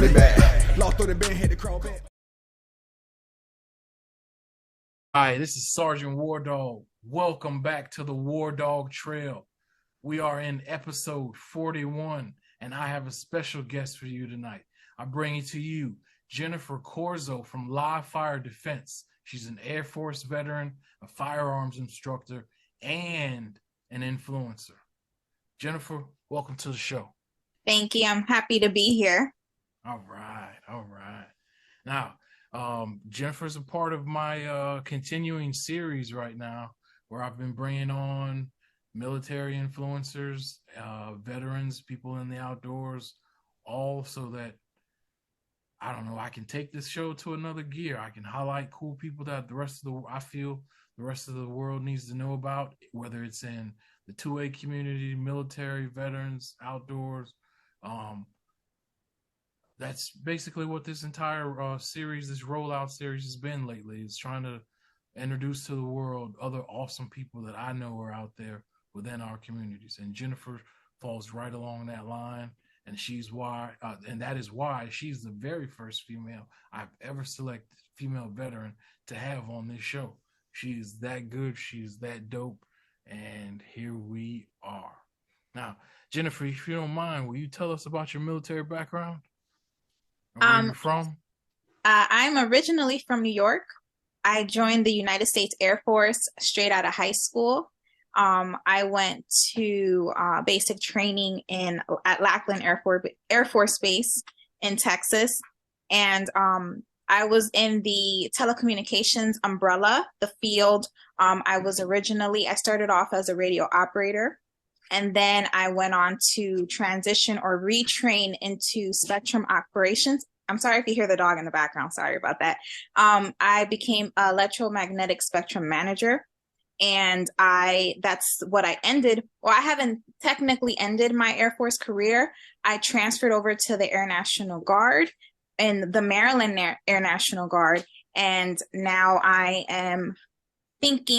run it back. Lost on the band, had to crawl back. Hi, this is Sergeant WarDawg. Welcome back to the WarDawg Trail. We are in episode 41, and I have a special guest for you tonight. I bring it to you Jennifer Corzo from Live Fire Defense. She's an Air Force veteran, a firearms instructor, and an influencer. Jennifer, welcome to the show. Thank you. I'm happy to be here. All right. Now, Jennifer's a part of my continuing series right now, where I've been bringing on military influencers, veterans, people in the outdoors, all so that, I can take this show to another gear. I can highlight cool people that I feel the rest of the world needs to know about, whether it's in the 2A community, military, veterans, outdoors. That's basically what this entire series, this rollout series has been lately. It's trying to introduce to the world other awesome people that I know are out there within our communities. And Jennifer falls right along that line. And that is why she's the very first female I've ever selected, female veteran, to have on this show. She is that good. She is that dope. And here we are. Now, Jennifer, if you don't mind, will you tell us about your military background? Where you're from? I'm originally from New York. I joined the United States Air Force straight out of high school. I went to basic training at Lackland Air Force Base in Texas, and I was in the telecommunications umbrella, the field. I started off as a radio operator, and then I went on to transition or retrain into spectrum operations. I'm sorry if you hear the dog in the background. Sorry about that. I became an electromagnetic spectrum manager. And that's what I ended. Well, I haven't technically ended my Air Force career. I transferred over to the Air National Guard and the Maryland Air National Guard. And now I am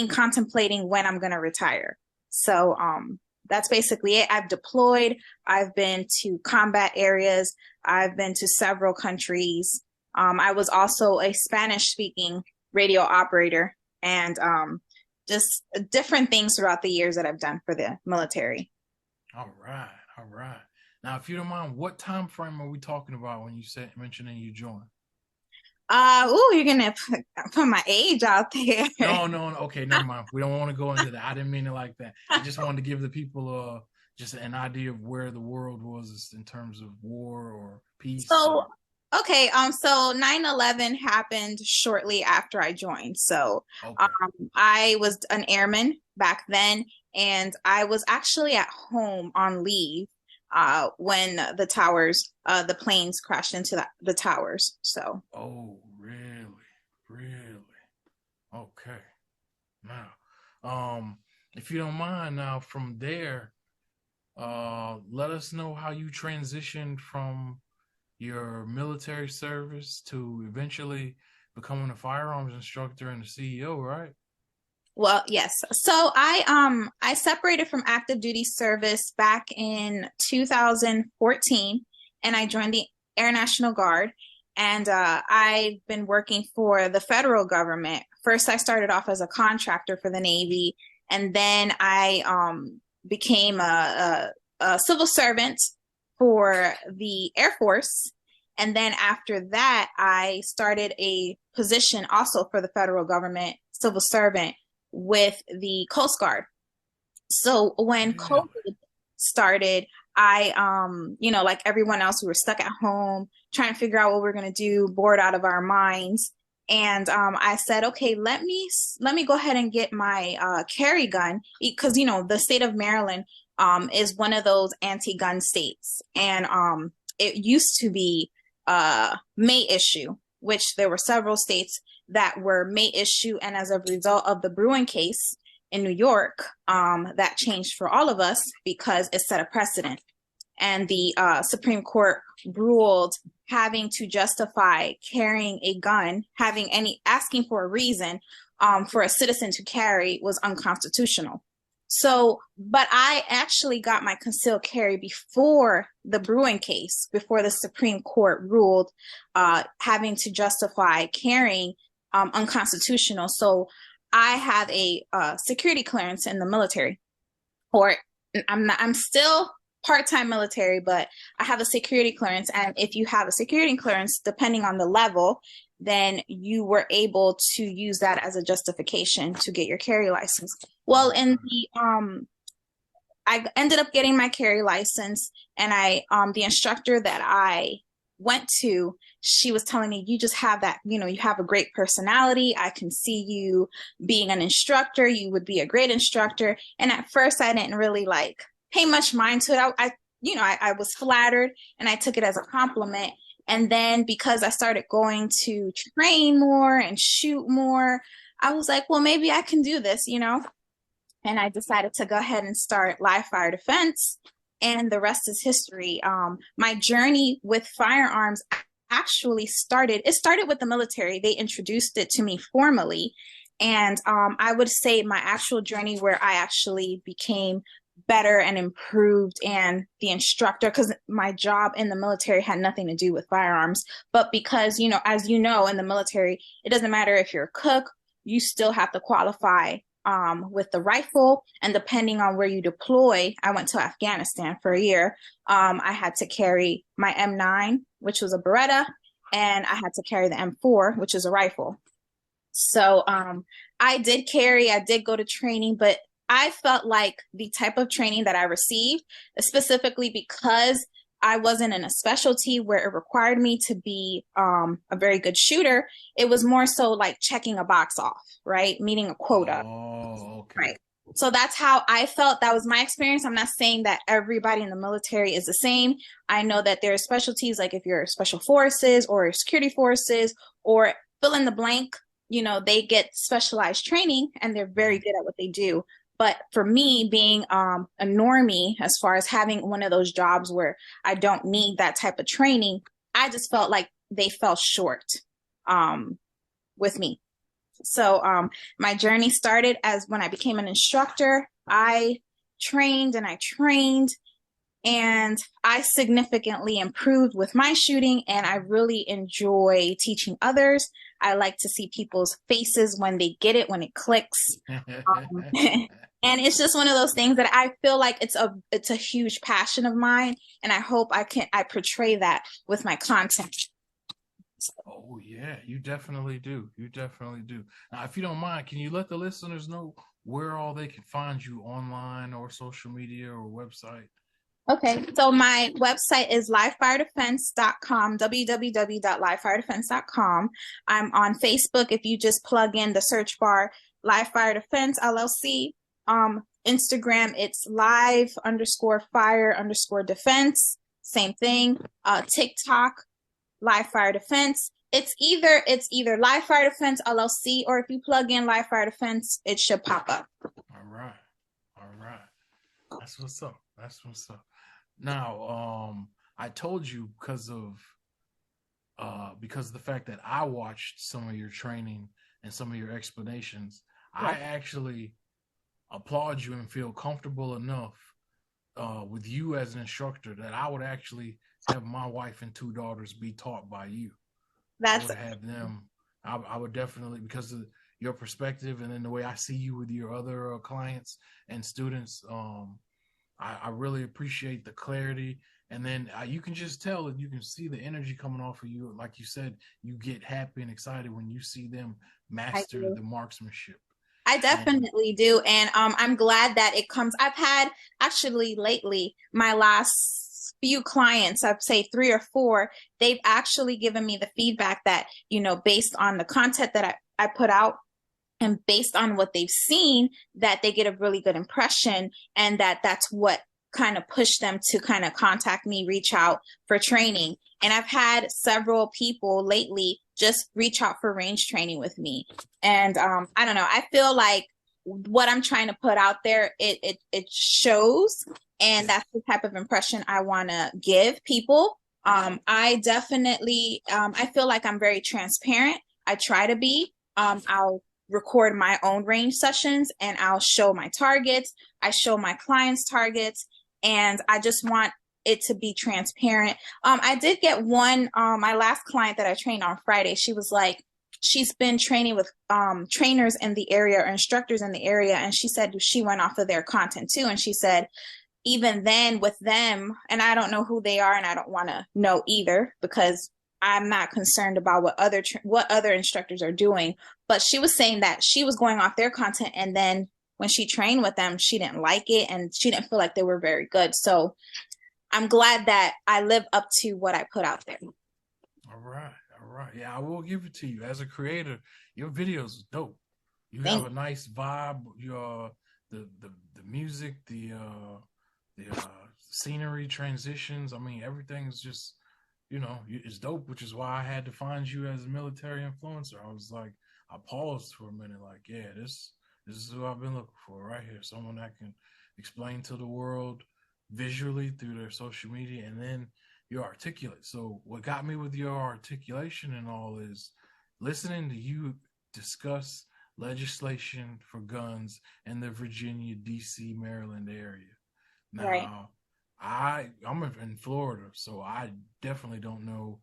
contemplating when I'm going to retire. So that's basically it. I've deployed. I've been to combat areas. I've been to several countries. I was also a Spanish-speaking radio operator, and just different things throughout the years that I've done for the military. All right. Now, if you don't mind, what time frame are we talking about when you mentioning you joined? You're gonna put my age out there. No. Okay, never mind. We don't want to go into that. I didn't mean it like that. I just wanted to give the people just an idea of where the world was in terms of war or peace. Okay, so 9/11 happened shortly after I joined. So okay. I was an airman back then, and I was actually at home on leave when the planes crashed into the towers. So. Oh, really? Okay. Now, if you don't mind, now from there, let us know how you transitioned from your military service to eventually becoming a firearms instructor and a CEO, right? Well, yes. So I separated from active duty service back in 2014, and I joined the Air National Guard. And I've been working for the federal government. First, I started off as a contractor for the Navy, and then I became a civil servant for the Air Force. And then after that, I started a position also for the federal government, civil servant, with the Coast Guard. So when COVID started, I, like everyone else, we were stuck at home trying to figure out what we're going to do, bored out of our minds. And I said, okay, let me go ahead and get my carry gun, because, the state of Maryland is one of those anti-gun states. And it used to be May issue, which there were several states that were May issue. And as a result of the Bruin case in New York, that changed for all of us because it set a precedent. And the Supreme Court ruled having to justify carrying a gun, asking for a reason for a citizen to carry was unconstitutional. So, but I actually got my concealed carry before the Bruin case, before the Supreme Court ruled having to justify carrying unconstitutional. So I have a security clearance in the military, or I'm still part-time military, but I have a security clearance. And if you have a security clearance, depending on the level, then you were able to use that as a justification to get your carry license. Well, in the I ended up getting my carry license, and the instructor that I went to, she was telling me, you just have that, you have a great personality. I can see you being an instructor. You would be a great instructor. And at first I didn't really pay much mind to it. I was flattered, and I took it as a compliment. And then because I started going to train more and shoot more, I was like, well, maybe I can do this, And I decided to go ahead and start live fire defense, and the rest is history. My journey with firearms actually started with the military. They introduced it to me formally. And I would say my actual journey where I actually became better and improved, and the instructor, because my job in the military had nothing to do with firearms, but because, as in the military, it doesn't matter if you're a cook, you still have to qualify with the rifle. And depending on where you deploy, I went to Afghanistan for a year. I had to carry my M9, which was a Beretta, and I had to carry the M4, which is a rifle. So I did go to training, but I felt like the type of training that I received, specifically because I wasn't in a specialty where it required me to be a very good shooter, it was more so like checking a box off, right? Meeting a quota. Oh, okay. Right. So that's how I felt. That was my experience. I'm not saying that everybody in the military is the same. I know that there are specialties, like if you're special forces or security forces or fill in the blank, they get specialized training and they're very good at what they do. But for me, being a normie, as far as having one of those jobs where I don't need that type of training, I just felt like they fell short with me. So my journey started as when I became an instructor. I trained, and I significantly improved with my shooting, and I really enjoy teaching others. I like to see people's faces when they get it, when it clicks. And it's just one of those things that I feel like it's a huge passion of mine, and I hope I portray that with my content. Oh yeah, you definitely do. You definitely do. Now, if you don't mind, can you let the listeners know where all they can find you online or social media or website? Okay, so my website is livefiredefense.com, www.livefiredefense.com. I'm on Facebook. If you just plug in the search bar, Live Fire Defense LLC. Instagram, it's live_fire_defense. Same thing. TikTok, Live Fire Defense. It's either Live Fire Defense LLC, or if you plug in Live Fire Defense, it should pop up. All right. That's what's up. Now, I told you because of the fact that I watched some of your training and some of your explanations, right. I actually applaud you and feel comfortable enough with you as an instructor that I would actually have my wife and 2 daughters be taught by you. I would have them. I would definitely, because of your perspective and then the way I see you with your other clients and students. I really appreciate the clarity, and then you can just tell, and you can see the energy coming off of you. Like you said, you get happy and excited when you see them master the marksmanship. I definitely do, and I'm glad that it comes. I've had actually lately, my last few clients, I'd say 3 or 4, they've actually given me the feedback that, based on the content that I put out, and based on what they've seen, that they get a really good impression, and that's what kind of pushed them to kind of contact me, reach out for training. And I've had several people lately just reach out for range training with me. And I don't know, I feel like what I'm trying to put out there, it shows, and that's the type of impression I want to give people. I definitely, I feel like I'm very transparent. I try to be. I'll record my own range sessions, and I'll show my targets. I show my clients' targets, and I just want it to be transparent. I did get one, my last client that I trained on Friday, she was like, she's been training with trainers in the area or instructors in the area, and she said she went off of their content too, and she said even then with them, and I don't know who they are, and I don't want to know either because I'm not concerned about what other instructors are doing, but she was saying that she was going off their content, and then when she trained with them, she didn't like it, and she didn't feel like they were very good. So I'm glad that I live up to what I put out there. All right. Yeah, I will give it to you. As a creator, your videos is dope. You Thank have a nice vibe. Your the music, the scenery transitions. I mean, everything's just, it's dope, which is why I had to find you as a military influencer. I was like, I paused for a minute, like, yeah, this is who I've been looking for right here. Someone that can explain to the world visually through their social media, and then you're articulate. So what got me with your articulation and all is listening to you discuss legislation for guns in the Virginia, DC, Maryland area. Now, Right. I'm in Florida, so I definitely don't know,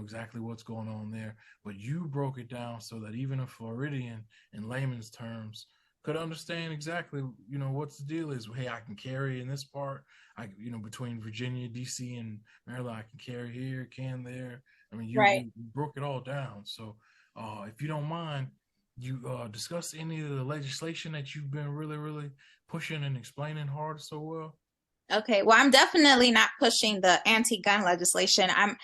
exactly what's going on there. But you broke it down so that even a Floridian, in layman's terms, could understand exactly, what's the deal is. Hey, I can carry in this part. Between Virginia, DC, and Maryland, I can carry here, can there. I mean, you broke it all down. So, if you don't mind, you discuss any of the legislation that you've been really, really pushing and explaining hard so well. Okay, well, I'm definitely not pushing the anti-gun legislation. I'm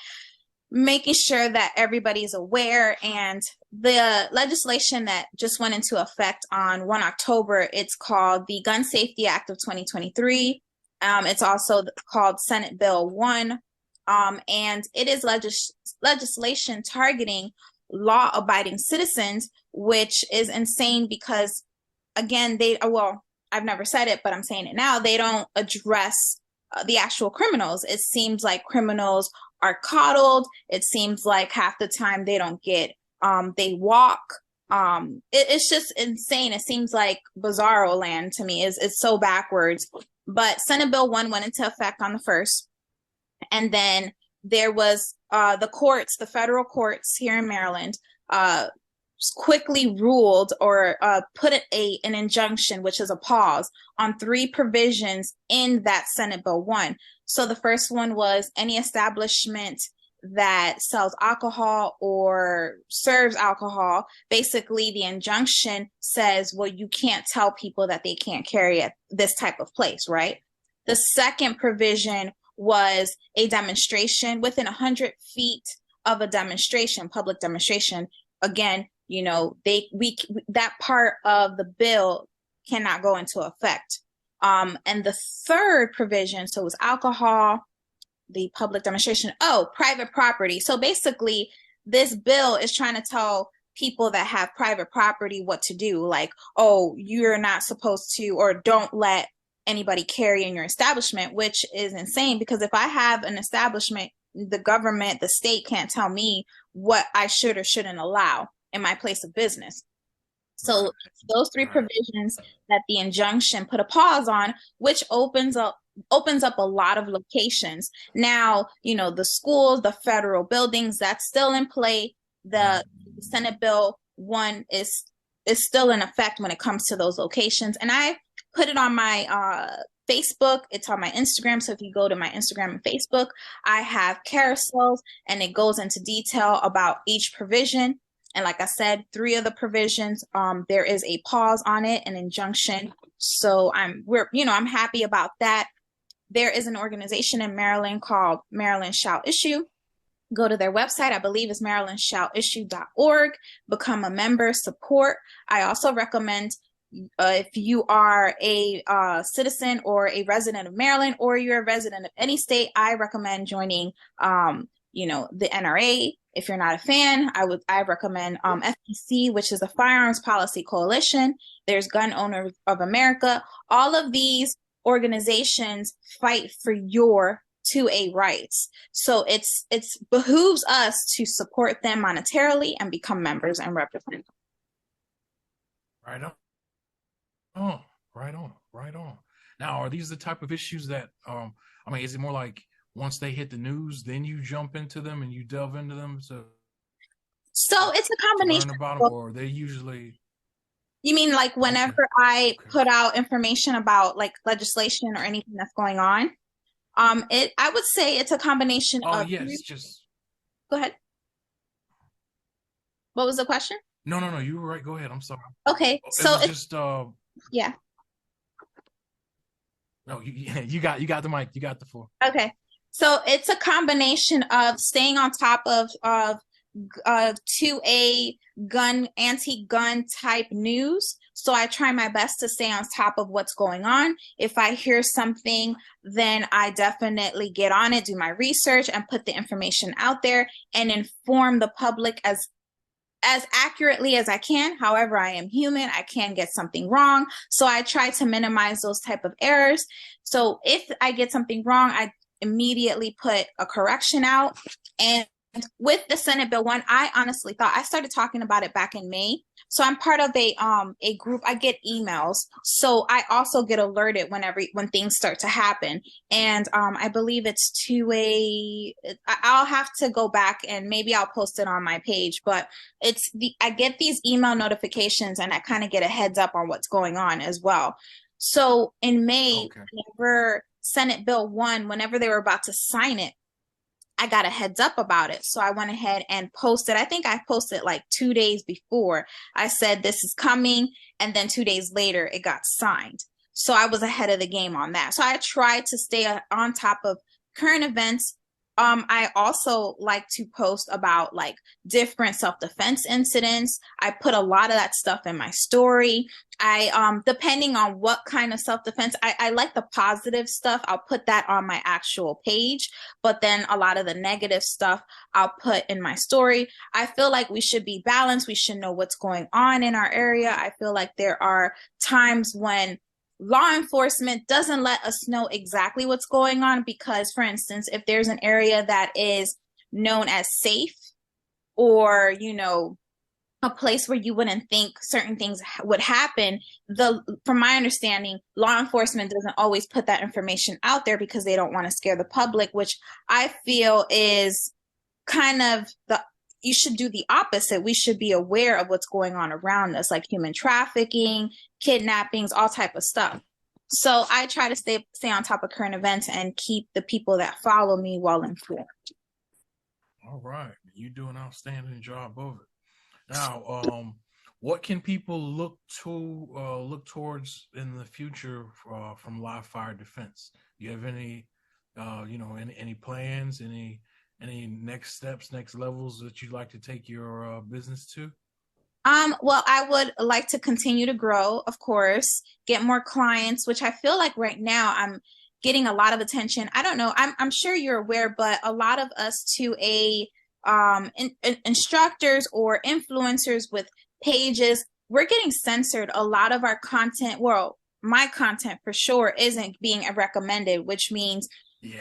making sure that everybody's aware, and the legislation that just went into effect on 1 October, it's called the Gun Safety Act of 2023. It's also called Senate Bill 1, and it is legislation targeting law-abiding citizens, which is insane because, again, I've never said it, but I'm saying it now, they don't address the actual criminals. It seems like criminals are coddled. It seems like half the time they don't get, they walk. It's just insane. It seems like bizarro land to me. It's so backwards. But Senate Bill 1 went into effect on the 1st. And then there was the federal courts here in Maryland, quickly ruled or put an injunction, which is a pause, on 3 provisions in that Senate Bill 1. So the first one was any establishment that sells alcohol or serves alcohol. Basically, the injunction says, well, you can't tell people that they can't carry at this type of place, right? The second provision was a demonstration within 100 feet of a demonstration, public demonstration. Again, that part of the bill cannot go into effect. And the third provision, so it was alcohol, the public demonstration, private property. So basically, this bill is trying to tell people that have private property what to do. Like, you're not supposed to, or don't let anybody carry in your establishment, which is insane because if I have an establishment, the government, the state can't tell me what I should or shouldn't allow in my place of business. So those 3 provisions that the injunction put a pause on, which opens up a lot of locations. Now, the schools, the federal buildings, that's still in play. The Senate Bill 1 is still in effect when it comes to those locations. And I put it on my Facebook. It's on my Instagram. So if you go to my Instagram and Facebook, I have carousels and it goes into detail about each provision. And like I said, 3 of the provisions, there is a pause on it, an injunction. So I'm happy about that. There is an organization in Maryland called Maryland Shall Issue. Go to their website. I believe it's marylandshallissue.org. Become a member, support. I also recommend if you are a citizen or a resident of Maryland, or you're a resident of any state, I recommend joining, the NRA. If you're not a fan, I recommend FPC, which is the Firearms Policy Coalition. There's Gun Owners of America. All of these organizations fight for your 2A rights. So it's behooves us to support them monetarily and become members and represent them. Right on, right on. Now, are these the type of issues that, I mean, is it more like once they hit the news, then you jump into them and you delve into them So it's a to learn combination about them, of, or are they usually you mean like okay? whenever I Okay. put out information about like legislation or anything that's going on? I would say it's a combination Oh, of, yes, just go ahead. What was the question? no. You were right. Go ahead. I'm sorry. Okay, It so was it's, just yeah, no. You got the mic. You got the floor. okay. So it's a combination of staying on top of 2A gun, anti-gun type news. So I try my best to stay on top of what's going on. If I hear something, then I definitely get on it, do my research, and put the information out there and inform the public as accurately as I can. However, I am human. I can get something wrong. So I try to minimize those type of errors. So if I get something wrong, I immediately put a correction out. And with the Senate Bill 1, I honestly thought I started talking about it back in May. So I'm part of a group. I get emails. So I also get alerted when things start to happen. And I believe it's to I'll have to go back and maybe I'll post it on my page, but I get these email notifications and I kind of get a heads up on what's going on as well. So in May, Okay. whenever Senate Bill 1, whenever they were about to sign it, I got a heads up about it. So I went ahead and posted. I think I posted like 2 days before. I said this is coming. And then 2 days later, it got signed. So I was ahead of the game on that. So I tried to stay on top of current events. I also like to post about like different self-defense incidents. I put a lot of that stuff in my story. Depending on what kind of self-defense, I like the positive stuff. I'll put that on my actual page, but then a lot of the negative stuff I'll put in my story. I feel like we should be balanced. We should know what's going on in our area. I feel like there are times when law enforcement doesn't let us know exactly what's going on because, for instance, if there's an area that is known as safe or, a place where you wouldn't think certain things would happen, from my understanding, law enforcement doesn't always put that information out there because they don't want to scare the public, which I feel is kind of you should do the opposite. We should be aware of what's going on around us, like human trafficking, kidnappings, all type of stuff. So I try to stay on top of current events and keep the people that follow me well informed. All right, you do an outstanding job of it. Now, what can people look towards in the future from live fire defense? Do you have any, any plans, any next steps, next levels that you'd like to take your business to? Well, I would like to continue to grow, of course, get more clients, which I feel like right now I'm getting a lot of attention. I don't know. I'm sure you're aware, but a lot of us instructors or influencers with pages, we're getting censored. A lot of our content, well, my content for sure isn't being recommended, which means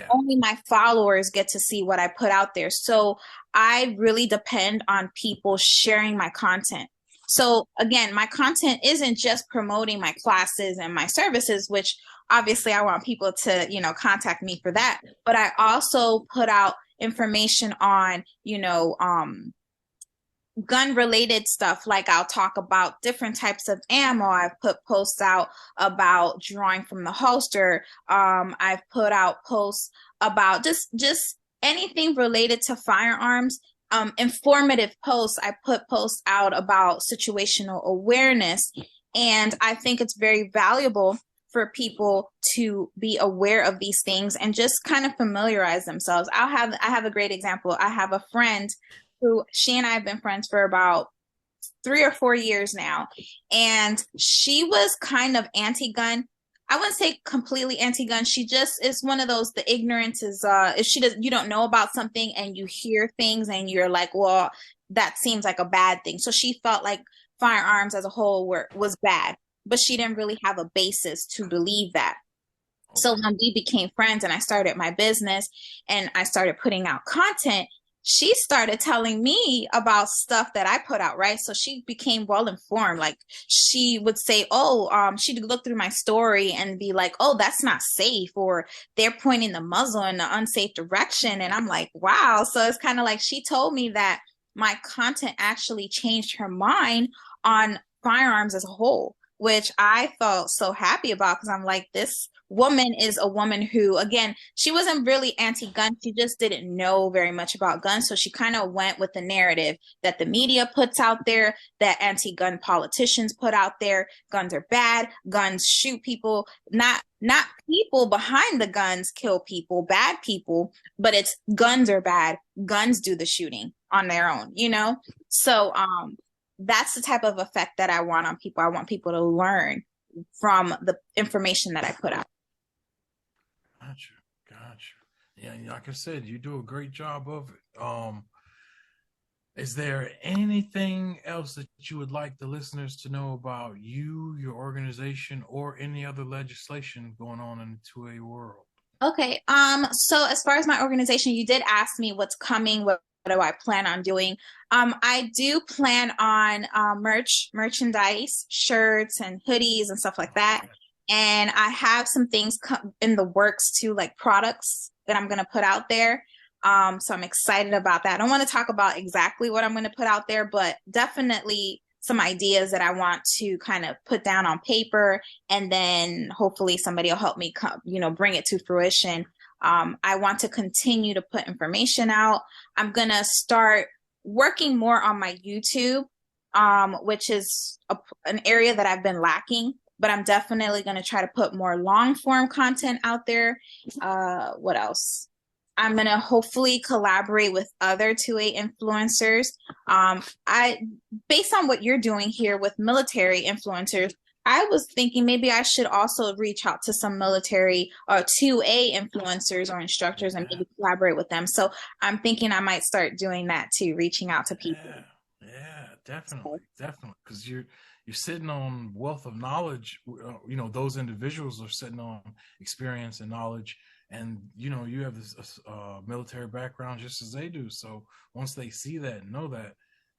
only my followers get to see what I put out there. So I really depend on people sharing my content. So again, my content isn't just promoting my classes and my services, which obviously I want people to, contact me for that. But I also put out information on, gun related stuff. Like I'll talk about different types of ammo. I've put posts out about drawing from the holster. I've put out posts about just anything related to firearms. Informative posts. I put posts out about situational awareness. And I think it's very valuable for people to be aware of these things and just kind of familiarize themselves. I have a great example. I have a friend who, she and I have been friends for about 3 or 4 years now. And she was kind of anti-gun. I wouldn't say completely anti-gun. She just is one of those, the ignorance is, if you don't know about something and you hear things and you're like, well, that seems like a bad thing. So she felt like firearms as a whole was bad, but she didn't really have a basis to believe that. So when we became friends and I started my business and I started putting out content, she started telling me about stuff that I put out, right? So she became well informed. Like she would say, oh, she'd look through my story and be like, oh, that's not safe, or they're pointing the muzzle in the unsafe direction. And I'm like, wow. So it's kind of like she told me that my content actually changed her mind on firearms as a whole, which I felt so happy about, because I'm like, this woman is a woman who, again, she wasn't really anti-gun. She just didn't know very much about guns. So she kind of went with the narrative that the media puts out there, that anti-gun politicians put out there. Guns are bad. Guns shoot people. Not people behind the guns kill people, bad people, but it's guns are bad. Guns do the shooting on their own, you know? So that's the type of effect that I want on people. I want people to learn from the information that I put out. Gotcha. Yeah, like I said, you do a great job of it. Is there anything else that you would like the listeners to know about you, your organization, or any other legislation going on in the 2A world? Okay. So as far as my organization, you did ask me what's coming, what do I plan on doing? I do plan on merchandise, shirts and hoodies and stuff like that. And I have some things in the works too, like products that I'm going to put out there. So I'm excited about that. I don't want to talk about exactly what I'm going to put out there, but definitely some ideas that I want to kind of put down on paper, and then hopefully somebody will help me bring it to fruition. I want to continue to put information out. I'm going to start working more on my YouTube, which is an area that I've been lacking, but I'm definitely going to try to put more long form content out there. What else? I'm going to hopefully collaborate with other 2A influencers. Based on what you're doing here with military influencers, I was thinking maybe I should also reach out to some military or 2A influencers or instructors and maybe collaborate with them. So I'm thinking I might start doing that too, reaching out to people. Yeah, definitely. Because you're sitting on wealth of knowledge. Those individuals are sitting on experience and knowledge, and you have this military background just as they do. So once they see that and know that,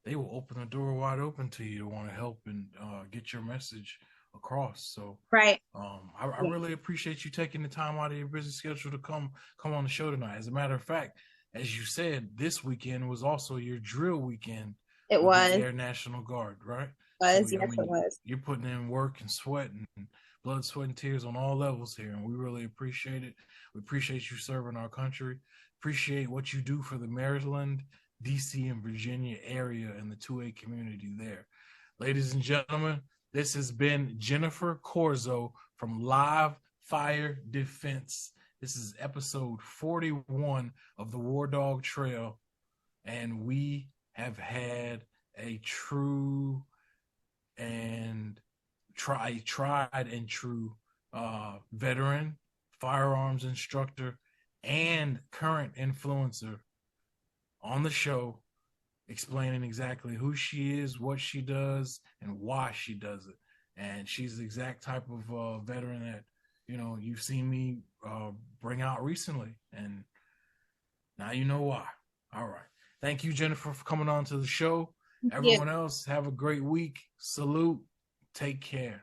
they will open the door wide open to you to want to help and get your message across. So right. I really appreciate you taking the time out of your busy schedule to come on the show tonight. As a matter of fact, as you said, this weekend was also your drill weekend. It was the Air National Guard, right? It was. You're putting in work and sweat and blood, sweat, and tears on all levels here, and we really appreciate it. We appreciate you serving our country. Appreciate what you do for the Maryland, DC, and Virginia area and the 2A community there. Ladies and gentlemen, this has been Jennifer Corzo from Live Fire Defense. This is episode 41 of the WarDawg Trail, and we have had a true and tried and true veteran, firearms instructor, and current influencer on the show, explaining exactly who she is, what she does, and why she does it. And she's the exact type of veteran that you've seen me bring out recently, and now you know why. All right. Thank you, Jennifer, for coming on to the show. Everyone else, have a great week. Salute. Take care.